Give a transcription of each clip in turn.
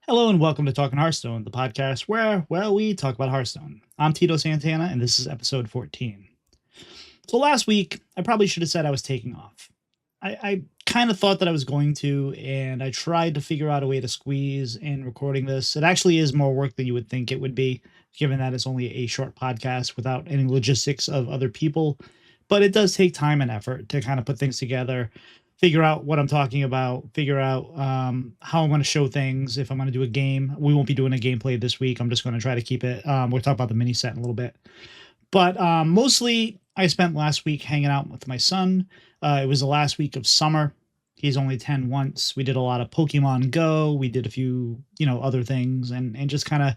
Hello and welcome to Talking Hearthstone, the podcast where, we talk about Hearthstone. I'm Tito Santana, and this is episode 14. So last week, I probably should have said I was taking off. I kind of thought that I was going to, and I tried to figure out a way to squeeze in recording this. It actually is more work than you would think it would be, given that it's only a short podcast without any logistics of other people. But it does take time and effort to kind of put things together, figure out what I'm talking about, figure out how I'm going to show things. If I'm going to do a game, we won't be doing a gameplay this week. I'm just going to try to keep it. We'll talk about the mini set in a little bit. But mostly, I spent last week hanging out with my son. It was the last week of summer. He's only 10 once. We did a lot of Pokemon Go. We did a few, other things and just kind of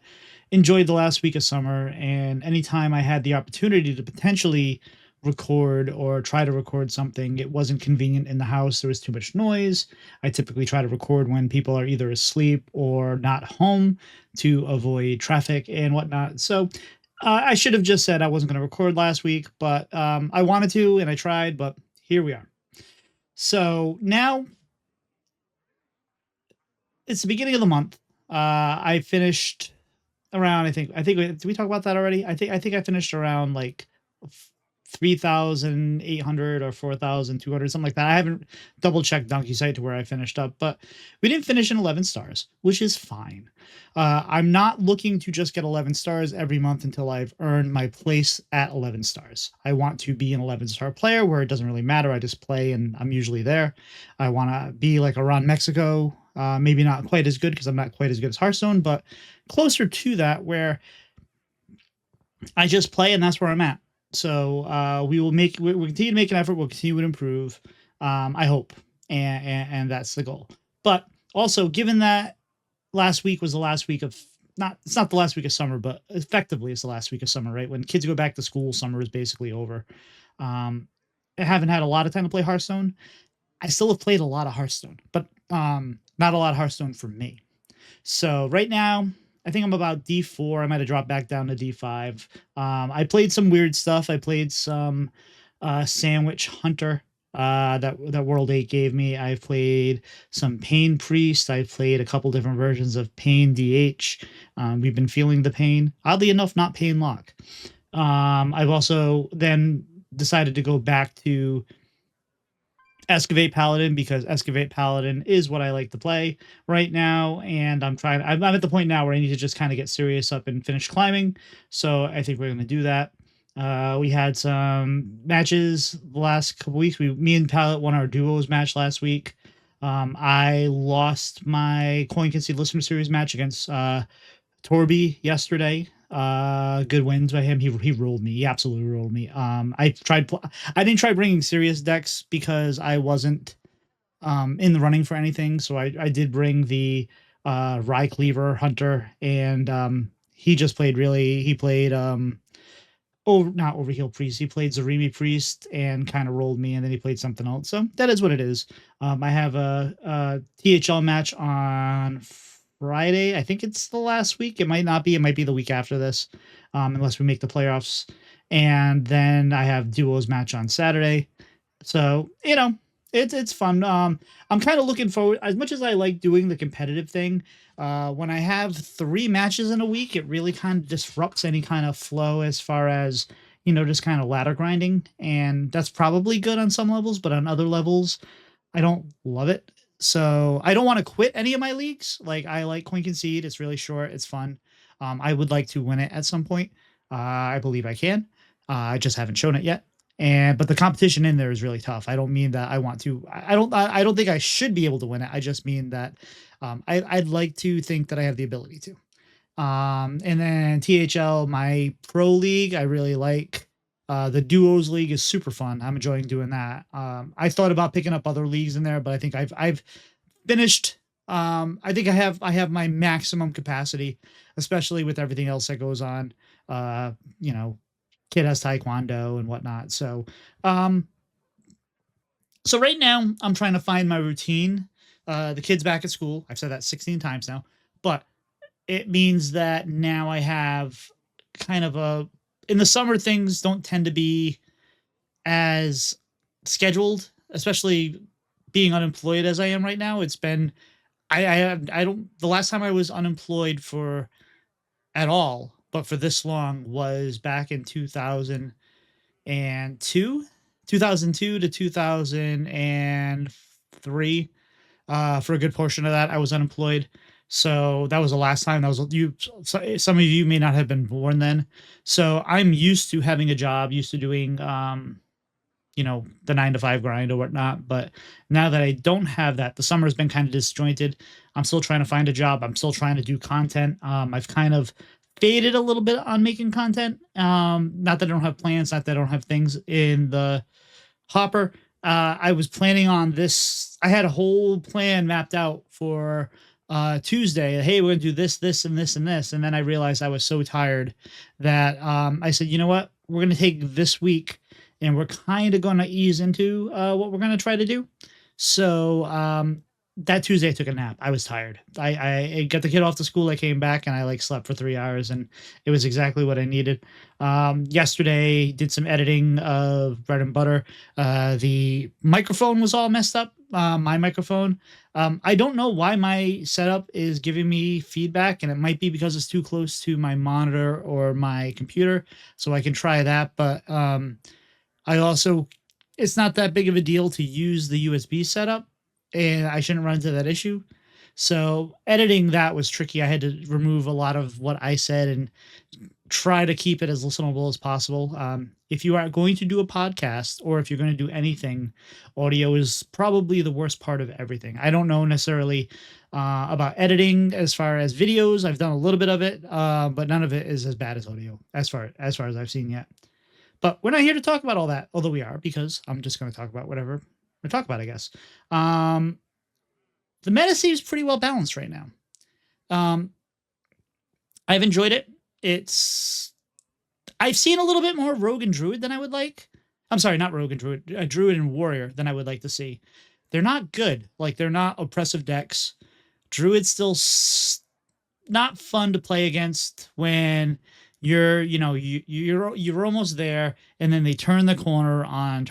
enjoyed the last week of summer. And anytime I had the opportunity to potentially record or try to record something, it wasn't convenient in the house. There was too much noise. I typically try to record when people are either asleep or not home to avoid traffic and whatnot. So I should have just said I wasn't going to record last week, but I wanted to and I tried, but here we are. So now it's the beginning of the month. I finished around, did we talk about that already? I think I finished around like 3,800 or 4,200, something like that. I haven't double checked Donkey Site to where I finished up, but we didn't finish in 11 stars, which is fine. I'm not looking to just get 11 stars every month until I've earned my place at 11 stars. I want to be an 11-star player where it doesn't really matter. I just play and I'm usually there. I want to be like around Mexico. Maybe not quite as good because I'm not quite as good as Hearthstone, but closer to that where I just play and that's where I'm at. So we'll continue to make an effort. We'll continue to improve. I hope, and that's the goal. But also, given that last week was the last week of it's not the last week of summer, but effectively it's the last week of summer, right? When kids go back to school, summer is basically over. I haven't had a lot of time to play Hearthstone. I still have played a lot of Hearthstone, but not a lot of Hearthstone for me. So right now, I think I'm about D4. I might have dropped back down to D5. I played some weird stuff. I played some Sandwich Hunter that World 8 gave me. I played some Pain Priest. I played a couple different versions of Pain DH. We've been feeling the pain. Oddly enough, not Pain Lock. I've also then decided to go back to Excavate Paladin because Excavate Paladin is what I like to play right now, and I'm at the point now where I need to just kind of get serious up and finish climbing. So I think we're going to do that. We had some matches the last couple weeks. Me and Pallet won our duos match last week. I lost my Coin Concede Listener Series match against Torby yesterday. Good wins by him. He ruled me. He absolutely ruled me. I didn't try bringing serious decks because I wasn't in the running for anything. So I did bring the Rye Cleaver Hunter, and he just played he played not Overheal Priest. He played Zarimi Priest and kind of rolled me, and then he played something else. So that is what it is. I have a THL match on Friday. I think it's the last week. It might not be. It might be the week after this, unless we make the playoffs. And then I have duos match on Saturday. So it's fun. I'm kind of looking forward. As much as I like doing the competitive thing, when I have 3 matches in a week, it really kind of disrupts any kind of flow as far as just kind of ladder grinding, and that's probably good on some levels, but on other levels, I don't love it. So I don't want to quit any of my leagues. Like I like Coin Concede. It's really short. It's fun. I would like to win it at some point. I believe I can. I just haven't shown it yet. But the competition in there is really tough. I don't mean that I want to. I don't think I should be able to win it. I just mean that I'd like to think that I have the ability to. And then THL, my pro league, I really like. The duos league is super fun. I'm enjoying doing that. I thought about picking up other leagues in there, but I think I've finished. I think I have my maximum capacity, especially with everything else that goes on. Kid has taekwondo and whatnot. So right now I'm trying to find my routine. The kid's back at school. I've said that 16 times now, but it means that now I have kind of in the summer, things don't tend to be as scheduled, especially being unemployed as I am right now. It's been I don't. The last time I was unemployed for at all, but for this long, was back in 2002, 2002 to 2003. For a good portion of that, I was unemployed. So that was the last time. That was you. Some of you may not have been born then. So I'm used to having a job, used to doing, the 9 to 5 grind or whatnot. But now that I don't have that, the summer's been kind of disjointed. I'm still trying to find a job. I'm still trying to do content. I've kind of faded a little bit on making content. Not that I don't have plans, not that I don't have things in the hopper. I was planning on this. I had a whole plan mapped out for Tuesday. Hey, we're gonna do this, this, and this, and this. And then I realized I was so tired that I said, you know what? We're gonna take this week and we're kind of gonna ease into what we're gonna try to do. So that Tuesday I took a nap. I was tired. I got the kid off to school. I came back and I like slept for 3 hours, and it was exactly what I needed. Yesterday did some editing of bread and butter. The microphone was all messed up. My microphone. I don't know why my setup is giving me feedback, and it might be because it's too close to my monitor or my computer. So I can try that, but I also, it's not that big of a deal to use the USB setup, and I shouldn't run into that issue. So editing that was tricky. I had to remove a lot of what I said and try to keep it as listenable as possible. If you are going to do a podcast, or if you're going to do anything, audio is probably the worst part of everything. I don't know necessarily about editing as far as videos. I've done a little bit of it, but none of it is as bad as audio, as far as I've seen yet. But we're not here to talk about all that, although we are, because I'm just going to talk about whatever we talk about, I guess. The meta seems pretty well balanced right now. I've enjoyed it. I've seen a little bit more rogue and druid than I would like. I'm sorry, not rogue and druid, druid and warrior than I would like to see. They're not good. Like, they're not oppressive decks. Druid's still not fun to play against when you're almost there, and then they turn the corner on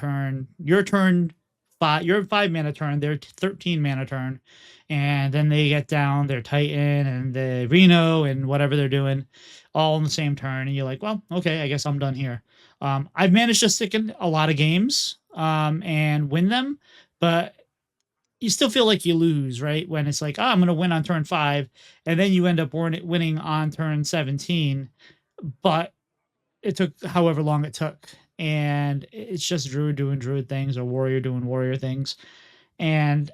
your turn 5, your 5 mana turn, their 13 mana turn, and then they get down their Titan and the Reno and whatever they're doing all in the same turn, and you're like, well, okay, I guess I'm done here. I've managed to stick in a lot of games and win them, but you still feel like you lose, right? When it's like, oh, I'm going to win on turn 5, and then you end up winning on turn 17, but it took however long it took. And it's just druid doing druid things or warrior doing warrior things. And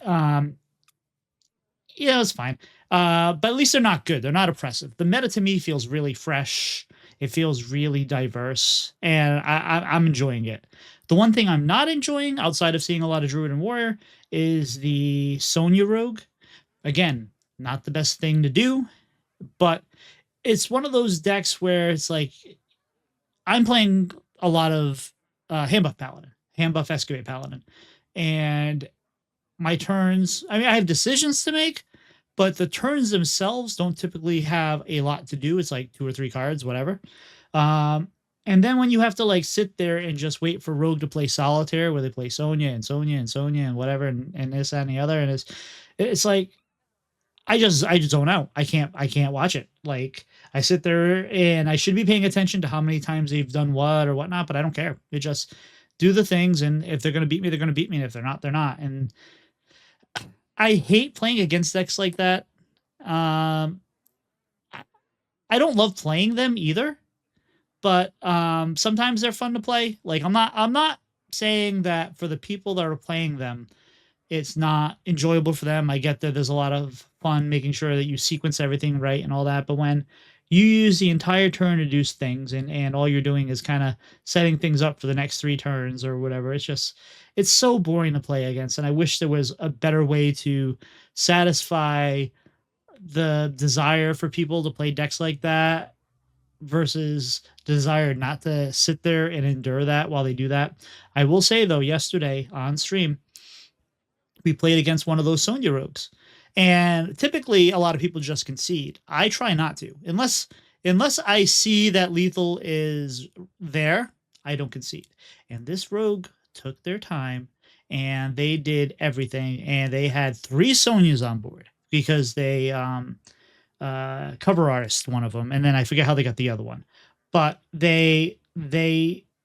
it's fine. But at least they're not good. They're not oppressive. The meta to me feels really fresh. It feels really diverse, and I'm enjoying it. The one thing I'm not enjoying, outside of seeing a lot of druid and warrior, is the Sonya rogue. Again, not the best thing to do, but it's one of those decks where it's like, I'm playing a lot of hand buff excavate paladin, and my turns, I mean, I have decisions to make, but the turns themselves don't typically have a lot to do. It's like 2 or 3 cards, whatever. And then when you have to like sit there and just wait for rogue to play solitaire, where they play Sonya and Sonya and Sonya and whatever, and this, that, and the other, and it's like, I just zone out. I can't watch it. Like, I sit there and I should be paying attention to how many times they've done what or whatnot, but I don't care. They just do the things, and if they're going to beat me, they're going to beat me. And if they're not, they're not. And I hate playing against decks like that. I don't love playing them either, but sometimes they're fun to play. Like, I'm not saying that for the people that are playing them, it's not enjoyable for them. I get that there's a lot of fun making sure that you sequence everything right and all that, but when you use the entire turn to do things, and all you're doing is kind of setting things up for the next 3 turns or whatever, it's so boring to play against. And I wish there was a better way to satisfy the desire for people to play decks like that versus desire not to sit there and endure that while they do that. I will say, though, yesterday on stream, we played against one of those Sonya rogues. And typically a lot of people just concede. I try not to. Unless I see that lethal is there, I don't concede. And this rogue took their time, and they did everything, and they had 3 Sonyas on board. because they cover artist one of them, and then I forget how they got the other one, but they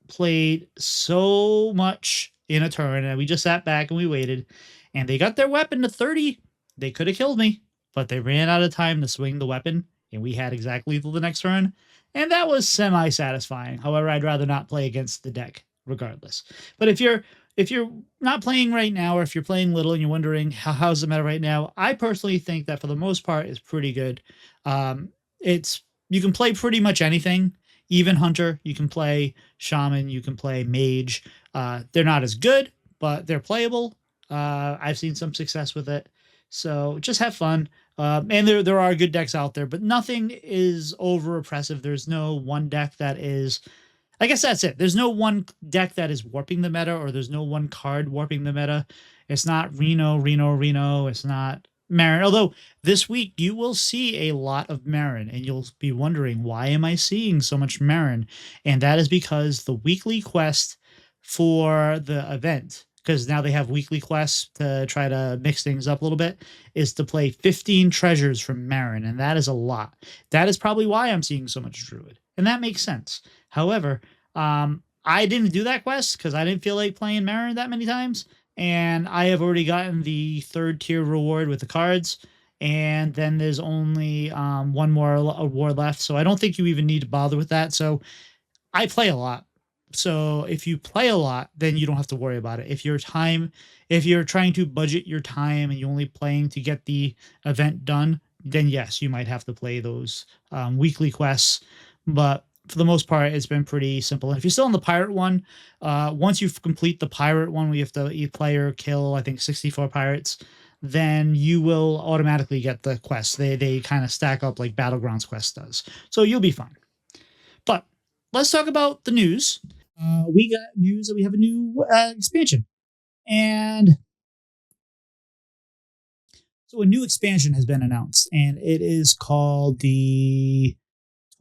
played so much in a turn, and we just sat back and we waited, and they got their weapon to 30. They could have killed me, but they ran out of time to swing the weapon, and we had exactly till the next turn, and that was semi satisfying. However, I'd rather not play against the deck regardless. But if you're not playing right now, or if you're playing little and you're wondering how's the meta right now, I personally think that for the most part is pretty good. It's you can play pretty much anything, even hunter. You can play shaman. You can play mage. They're not as good, but they're playable. I've seen some success with it, so just have fun. And there are good decks out there, but nothing is over oppressive. There's no one deck that is, I guess that's it. There's no one deck that is warping the meta, or there's no one card warping the meta. It's not Reno. It's not Marin. Although this week you will see a lot of Marin, and you'll be wondering, why am I seeing so much Marin? And that is because the weekly quest for the event, because now they have weekly quests to try to mix things up a little bit, is to play 15 treasures from Marin, and that is a lot. That is probably why I'm seeing so much Druid, and that makes sense. However, I didn't do that quest because I didn't feel like playing Marin that many times, and I have already gotten the 3rd tier reward with the cards, and then there's only one more award left, so I don't think you even need to bother with that. So I play a lot. So if you play a lot, then you don't have to worry about it. If you're trying to budget your time and you're only playing to get the event done, then yes, you might have to play those weekly quests. But for the most part, it's been pretty simple. And if you're still on the pirate one, once you complete the pirate one, we have to each player kill, I think, 64 pirates, then you will automatically get the quest. They kind of stack up like Battlegrounds quest does. So you'll be fine. But let's talk about the news. We got news that we have a new expansion. And so a new expansion has been announced, and it is called the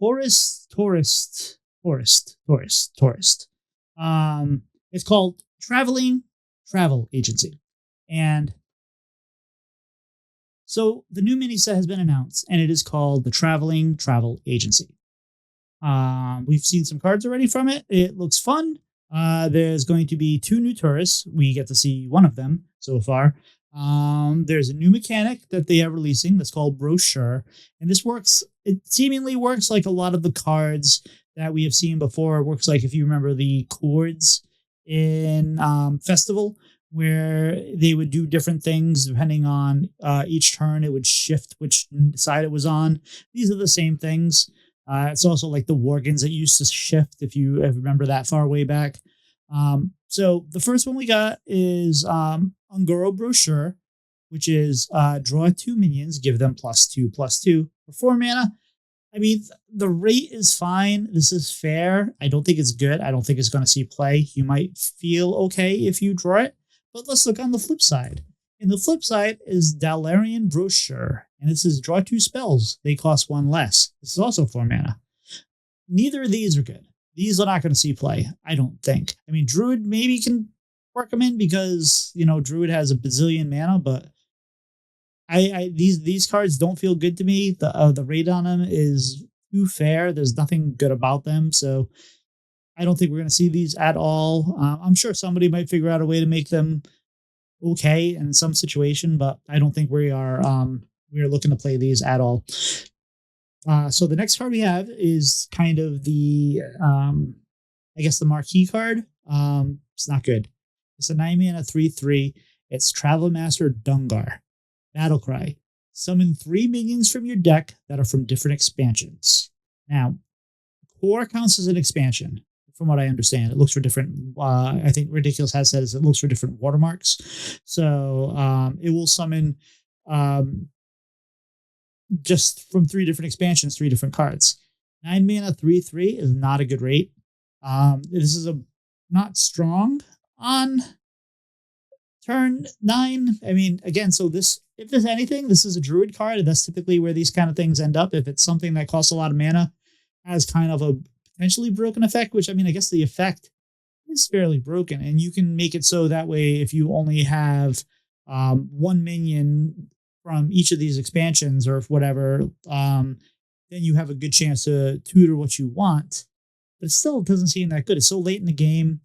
Tourist. It's called Traveling Travel Agency. And so the new mini set has been announced, and it is called the Traveling Travel Agency. We've seen some cards already from it. It looks fun. There's going to be 2 new tourists. We get to see one of them so far. There's a new mechanic that they are releasing that's called Brochure, and this works. It seemingly works like a lot of the cards that we have seen before. It works like, if you remember the chords in Festival, where they would do different things depending on each turn. It would shift which side it was on. These are the same things. It's also like the Worgans that used to shift, if you remember that far way back. So the first one we got is Ungoro Brochure, which is draw 2 minions, give them +2/+2 for 4 mana. I mean, the rate is fine. This is fair. I don't think it's good. I don't think it's going to see play. You might feel okay if you draw it. But let's look on the flip side. And the flip side is Dalarian Brochure. And this is draw 2 spells. They cost 1 less. This is also 4 mana. Neither of these are good. These are not going to see play, I don't think. I mean, Druid maybe can work them in because, Druid has a bazillion mana, but these cards don't feel good to me. The rate on them is too fair. There's nothing good about them, so I don't think we're going to see these at all. I'm sure somebody might figure out a way to make them okay in some situation, but I don't think we are looking to play these at all. So the next card we have is kind of the I guess the marquee card. It's not good. It's a 9 mana 3/3. It's Travel Master Dungar. Battle Cry. Summon 3 minions from your deck that are from different expansions. Now, core counts as an expansion, from what I understand. It looks for different, I think Ridiculous has said it looks for different watermarks. So it will summon just from 3 different expansions, 3 different cards. 9 mana 3/3 is not a good rate. This is not strong on turn 9. I mean, again, so if there's anything, this is a Druid card, and that's typically where these kind of things end up. If it's something that costs a lot of mana, has kind of a potentially broken effect, which, I mean, I guess the effect is fairly broken, and you can make it so that way if you only have 1 minion from each of these expansions or whatever, then you have a good chance to tutor what you want. But it still doesn't seem that good. It's so late in the game.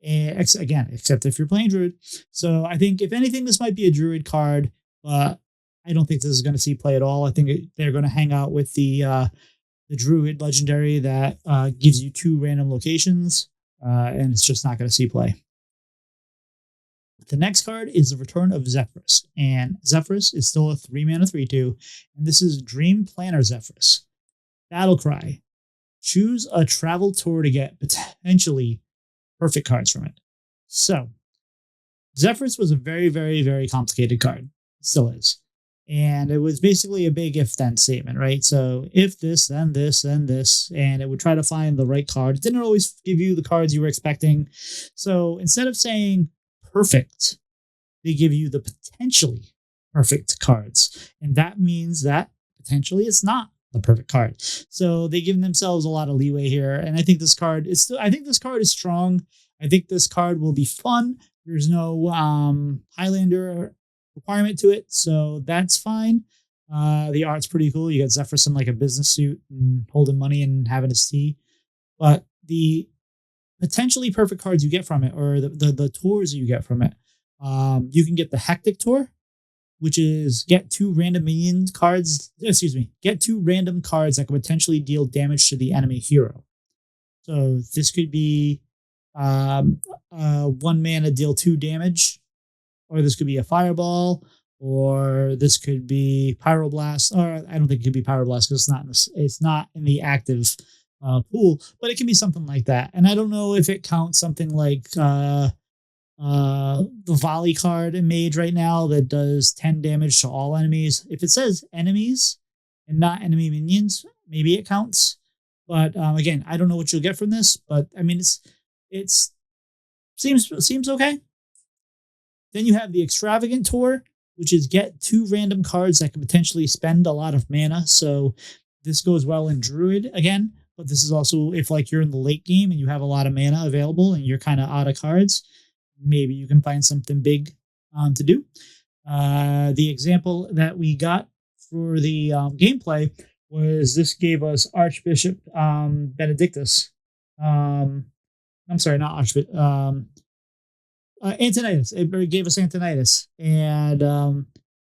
Again, except if you're playing Druid. So I think if anything, this might be a Druid card, but I don't think this is going to see play at all. I think they're going to hang out with the Druid legendary that gives you 2 random locations, and it's just not going to see play. The next card is the Return of Zephyrus, and Zephyrus is still a 3 mana 3/2, and this is Dream Planner Zephyrus. Battle Cry. Choose a travel tour to get potentially perfect cards from it. So, Zephyrus was a very, very, very complicated card. It still is. And it was basically a big if then statement, right? So if this, then this, then this, and it would try to find the right card. It didn't always give you the cards you were expecting. So instead of saying perfect, they give you the potentially perfect cards. And that means that potentially it's not the perfect card. So they give themselves a lot of leeway here. And I think this card is still, I think this card is strong. I think this card will be fun. There's no Highlander requirement to it, so that's fine. The art's pretty cool. You got Zephyrus in like a business suit and holding money and having his tea. But the potentially perfect cards you get from it, or the tours you get from it, you can get the Hectic Tour, which is get 2 random minion cards. Excuse me, get 2 random cards that can potentially deal damage to the enemy hero. So this could be 1 mana deal 2 damage, or this could be a Fireball, or this could be Pyroblast. Or I don't think it could be Pyroblast because it's not in the active pool, but it can be something like that. And I don't know if it counts something like the Volley card in Mage right now that does 10 damage to all enemies. If it says enemies and not enemy minions, maybe it counts. But again, I don't know what you'll get from this, but I mean, it's seems okay. Then you have the Extravagant Tour, which is get 2 random cards that can potentially spend a lot of mana. So this goes well in Druid again, but this is also if like you're in the late game and you have a lot of mana available and you're kind of out of cards, maybe you can find something big to do. The example that we got for the gameplay was this gave us Archbishop Benedictus. I'm sorry, not Archbishop. Antonidas. It gave us Antonidas, and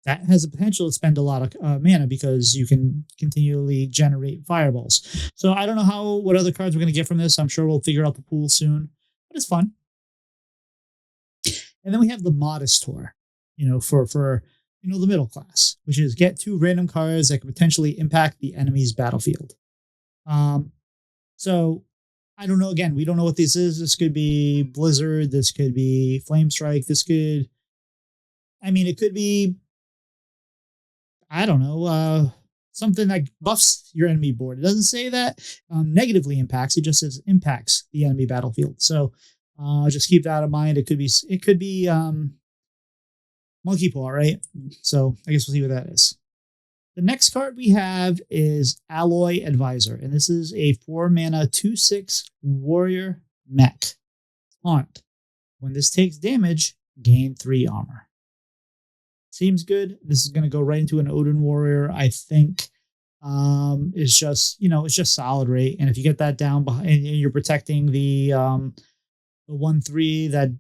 that has the potential to spend a lot of mana because you can continually generate fireballs. So I don't know what other cards we're going to get from this. I'm sure we'll figure out the pool soon, but it's fun. And then we have the Modest Tour, for the middle class, which is get 2 random cards that can potentially impact the enemy's battlefield. So I don't know. Again, we don't know what this is. This could be Blizzard. This could be Flame Strike. It could be, I don't know, something that buffs your enemy board. It doesn't say that negatively impacts. It just says impacts the enemy battlefield. So just keep that in mind. It could be Monkey Paw, right? So I guess we'll see what that is. The next card we have is Alloy Advisor, and this is a 4 mana 2/6 warrior mech. Taunt. When this takes damage, gain 3 armor. Seems good. This is going to go right into an Odin warrior, I think. It's just solid rate, and if you get that down behind, and you're protecting the 1/3 that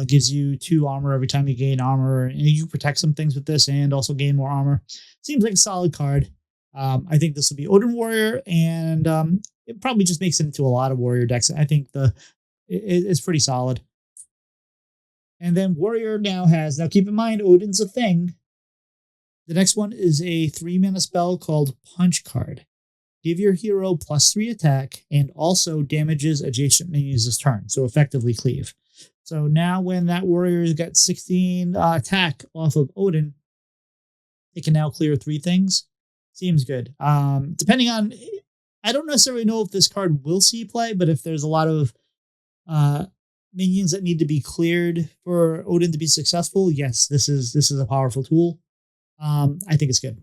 gives you 2 armor every time you gain armor, and you protect some things with this and also gain more armor. Seems like a solid card. I think this will be Odin Warrior, and it probably just makes it into a lot of Warrior decks. I think it's pretty solid. And then Warrior now keep in mind, Odin's a thing. The next one is a 3 mana spell called Punch Card. Give your hero +3 attack and also damages adjacent minions this turn. So effectively cleave. So now when that warrior's got 16 attack off of Odin, it can now clear 3 things. Seems good. Depending on, I don't necessarily know if this card will see play, but if there's a lot of minions that need to be cleared for Odin to be successful, yes, this is a powerful tool. I think it's good.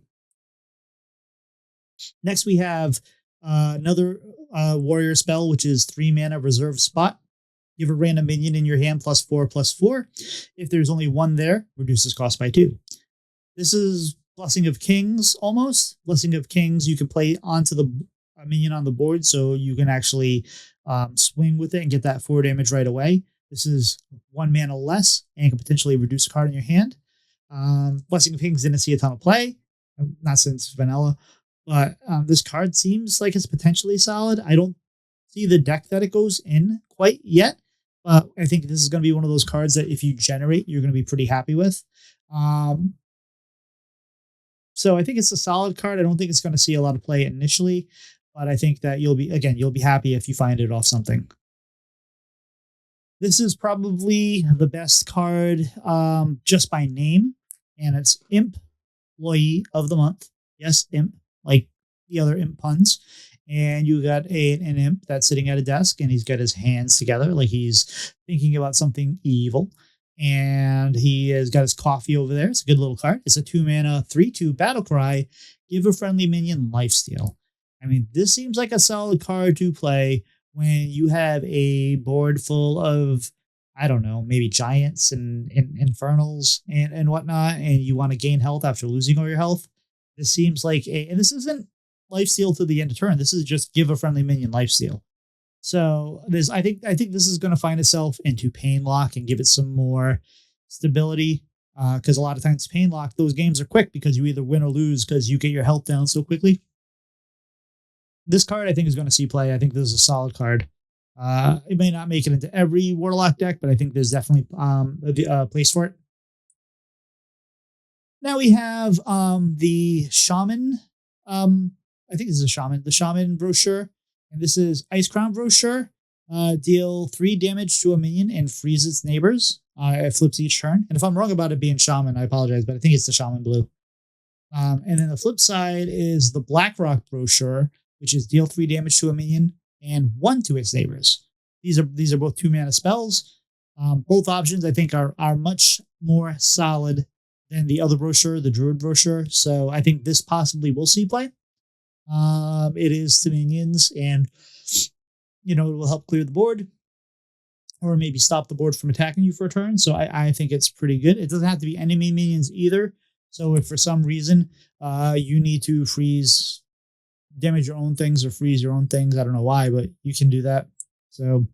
Next, we have another warrior spell, which is 3 mana reserve spot. Give a random minion in your hand +4/+4. If there's only 1 there, reduces cost by 2. This is Blessing of Kings, almost. Blessing of Kings, you can play onto the a minion on the board, so you can actually swing with it and get that 4 damage right away. This is 1 mana less and can potentially reduce a card in your hand. Blessing of Kings didn't see a ton of play, not since vanilla, but this card seems like it's potentially solid. I don't see the deck that it goes in quite yet, but I think this is going to be one of those cards that if you generate, you're going to be pretty happy with. Um, so I think it's a solid card. I don't think it's going to see a lot of play initially, but I think that you'll be happy if you find it off something. This is probably the best card just by name, and it's Imp Employee of the Month. Yes, Imp, like the other Imp puns. And you got an imp that's sitting at a desk and he's got his hands together like he's thinking about something evil. And he has got his coffee over there. It's a good little card. It's a 2 mana, 3/2 battle cry. Give a friendly minion lifesteal. I mean, this seems like a solid card to play when you have a board full of, I don't know, maybe giants and infernals and whatnot, and you want to gain health after losing all your health. This seems like and this isn't lifesteal to the end of turn. This is just give a friendly minion lifesteal. So this, I think this is going to find itself into pain lock and give it some more stability. Because a lot of times pain lock, those games are quick because you either win or lose because you get your health down so quickly. This card I think is going to see play. I think this is a solid card. It may not make it into every Warlock deck, but I think there's definitely a place for it. Now we have the Shaman. I think this is a Shaman. The Shaman brochure, and this is Ice Crown brochure. Deal 3 damage to a minion and freeze its neighbors. It flips each turn. And if I'm wrong about it being Shaman, I apologize, but I think it's the Shaman blue. And then the flip side is the Blackrock brochure, which is deal 3 damage to a minion and 1 to its neighbors. These are both 2 mana spells. Both options I think are much more solid than the other brochure, the Druid brochure. So I think this possibly will see play. It is to minions, and it will help clear the board, or maybe stop the board from attacking you for a turn. So I think it's pretty good. It doesn't have to be enemy minions either. So if for some reason you need to damage your own things or freeze your own things, I don't know why, but you can do that. So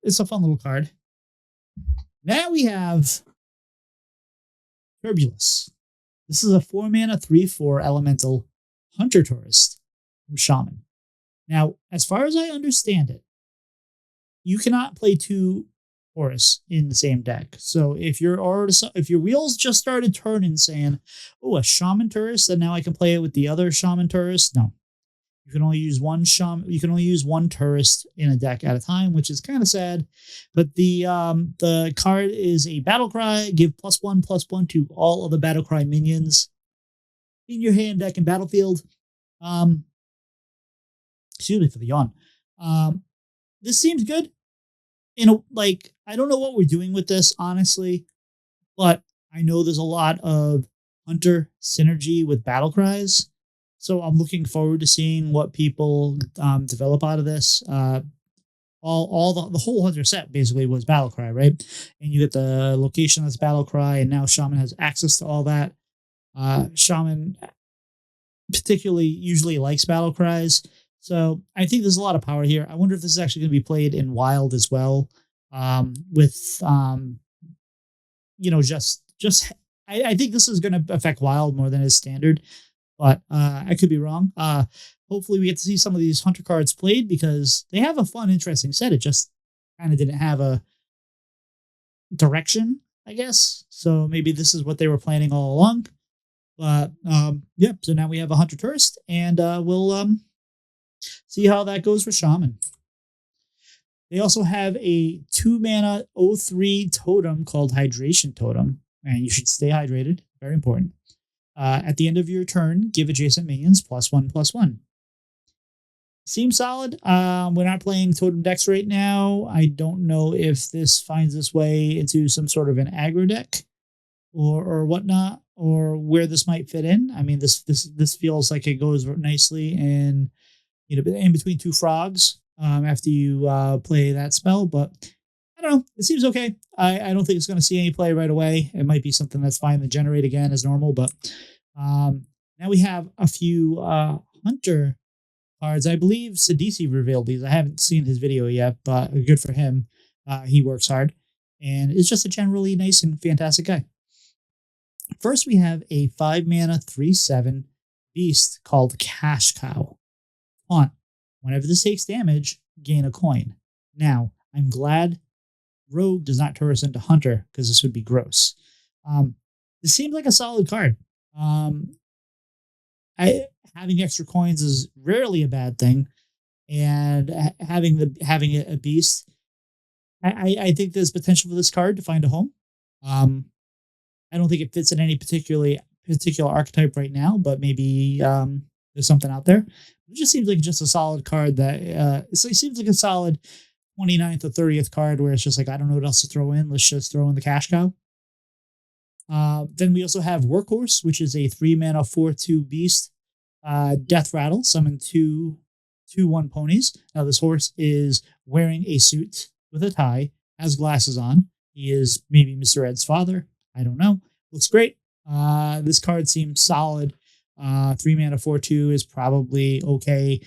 it's a fun little card. Now we have Turbulus. This is a 4 mana 3/4 elemental Hunter Tourist from Shaman. Now, as far as I understand it, you cannot play 2 Horus in the same deck. So if your wheels just started turning saying, oh, a Shaman Tourist, then now I can play it with the other Shaman Tourist. No. You can only use one Shaman, you can only use one Tourist in a deck at a time, which is kind of sad. But the card is a battle cry. Give +1/+1 to all of the battle cry minions in your hand, deck, and battlefield. Excuse me for the yawn. This seems good. I don't know what we're doing with this, honestly, but I know there's a lot of Hunter synergy with battle cries. So I'm looking forward to seeing what people develop out of this. All the whole Hunter set basically was battle cry, right? And you get the location that's battle cry, and now Shaman has access to all that. Shaman particularly usually likes battle cries. So I think there's a lot of power here. I wonder if this is actually going to be played in Wild as well. With I think this is going to affect Wild more than is standard, but I could be wrong. Hopefully we get to see some of these Hunter cards played because they have a fun, interesting set. It just kind of didn't have a direction, I guess. So maybe this is what they were planning all along. But so now we have a Hunter Tourist, and we'll see how that goes for Shaman. They also have a 2 mana 0/3 totem called Hydration Totem, and you should stay hydrated. Very important. At the end of your turn, give adjacent minions +1/+1. Seems solid. We're not playing totem decks right now. I don't know if this finds its way into some sort of an aggro deck or whatnot, or where this might fit in. I mean, this feels like it goes nicely in between 2 frogs after you play that spell, but I don't know. It seems okay. I don't think it's going to see any play right away. It might be something that's fine to generate again as normal, but Now we have a few hunter cards. I believe Sidisi revealed these. I haven't seen his video yet, but good for him. He works hard and is just a generally nice and fantastic guy. First, we have a 5 mana 3/7 beast called Cash Cow. Taunt. Whenever this takes damage, gain a coin. Now, I'm glad Rogue does not turn us into Hunter because this would be gross. Um, this seems like a solid card. Um, I having extra coins is rarely a bad thing, and having a beast, I think there's potential for this card to find a home. Um, I don't think it fits in any particular archetype right now, but maybe there's something out there. It just seems like just a solid card that it seems like a solid 29th or 30th card where it's just like I don't know what else to throw in. Let's just throw in the cash cow. Then we also have Workhorse, which is a 3 mana 4/2 beast. Death Rattle, summon two 1 ponies. Now this horse is wearing a suit with a tie, has glasses on. He is maybe Mr. Ed's father. I don't know. Looks great. This card seems solid. 3 mana 4/2 is probably okay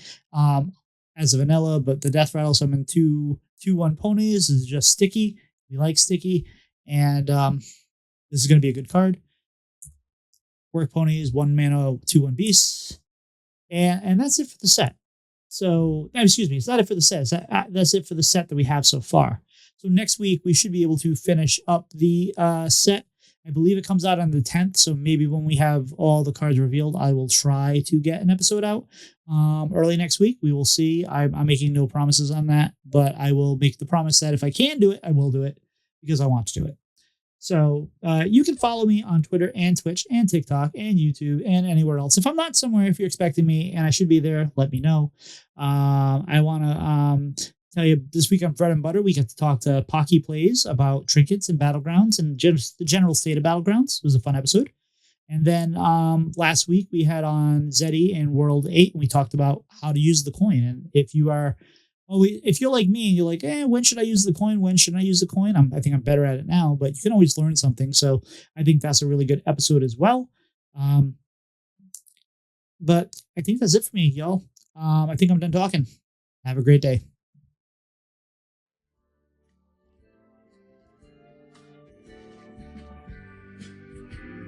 as a vanilla, but the Death Rattle summon two 1 ponies is just sticky. We like sticky, and this is going to be a good card. Work ponies, 1 mana, 2/1 beasts, and that's it for the set. So, no, excuse me, it's not it for the set. That's it for the set that we have so far. So next week we should be able to finish up the set. I believe it comes out on the 10th. So maybe when we have all the cards revealed, I will try to get an episode out early next week. We will see. I'm making no promises on that, but I will make the promise that if I can do it, I will do it because I want to do it. So you can follow me on Twitter and Twitch and TikTok and YouTube and anywhere else. If I'm not somewhere, if you're expecting me and I should be there, let me know. I want to tell you this week on Bread and Butter, we get to talk to Pocky Plays about trinkets and battlegrounds and the general state of battlegrounds. It was a fun episode. And then last week we had on Zeddy and World 8, and we talked about how to use the coin. And if you are if you're like me and you're like, when should I use the coin? When should I use the coin? I think I'm better at it now, but you can always learn something. So I think that's a really good episode as well. Um, but I think that's it for me, y'all. I think I'm done talking. Have a great day.